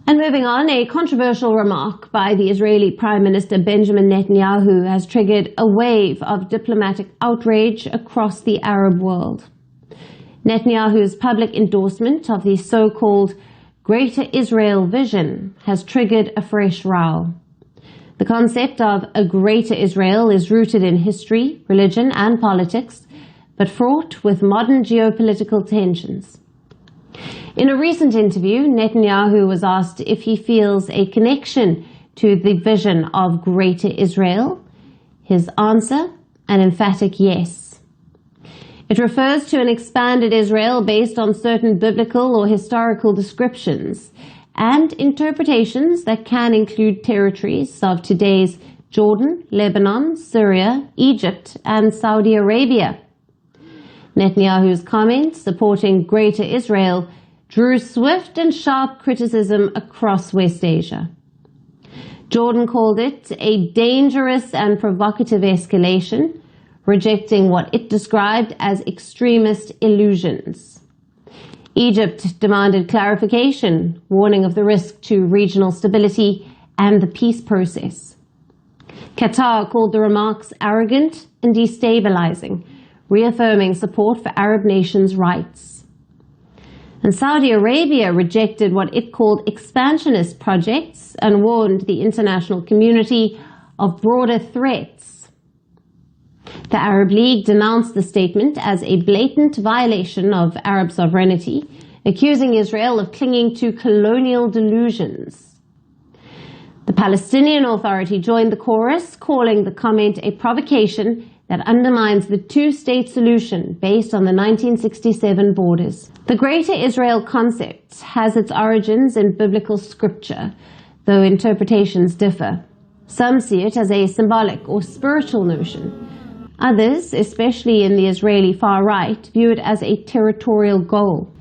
And moving on, a controversial remark by the Israeli Prime Minister Benjamin Netanyahu has triggered a wave of diplomatic outrage across the Arab world. Netanyahu's public endorsement of the so-called Greater Israel vision has triggered a fresh row. The concept of a Greater Israel is rooted in history, religion, and politics, but fraught with modern geopolitical tensions. In a recent interview, Netanyahu was asked if he feels a connection to the vision of Greater Israel. His answer, an emphatic yes. It refers to an expanded Israel based on certain biblical or historical descriptions and interpretations that can include territories of today's Jordan, Lebanon, Syria, Egypt, and Saudi Arabia. Netanyahu's comments supporting Greater Israel drew swift and sharp criticism across West Asia. Jordan called it a dangerous and provocative escalation, rejecting what it described as extremist illusions. Egypt demanded clarification, warning of the risk to regional stability and the peace process. Qatar called the remarks arrogant and destabilizing, reaffirming support for Arab nations' rights. And Saudi Arabia rejected what it called expansionist projects and warned the international community of broader threats. The Arab League denounced the statement as a blatant violation of Arab sovereignty, accusing Israel of clinging to colonial delusions. The Palestinian Authority joined the chorus, calling the comment a provocation that undermines the two-state solution based on the 1967 borders. The Greater Israel concept has its origins in biblical scripture, though interpretations differ. Some see it as a symbolic or spiritual notion. Others, especially in the Israeli far right, view it as a territorial goal.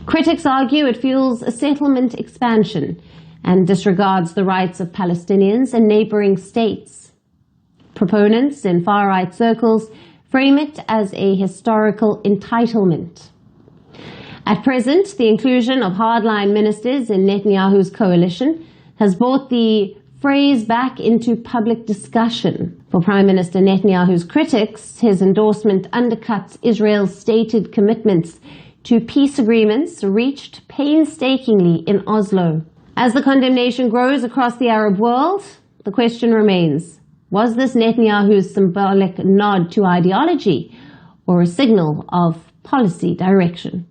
Critics argue it fuels a settlement expansion and disregards the rights of Palestinians and neighboring states. Proponents in far-right circles frame it as a historical entitlement. At present, the inclusion of hardline ministers in Netanyahu's coalition has brought the phrase back into public discussion. For Prime Minister Netanyahu's critics, his endorsement undercuts Israel's stated commitments to peace agreements reached painstakingly in Oslo. As the condemnation grows across the Arab world, the question remains: was this Netanyahu's symbolic nod to ideology or a signal of policy direction?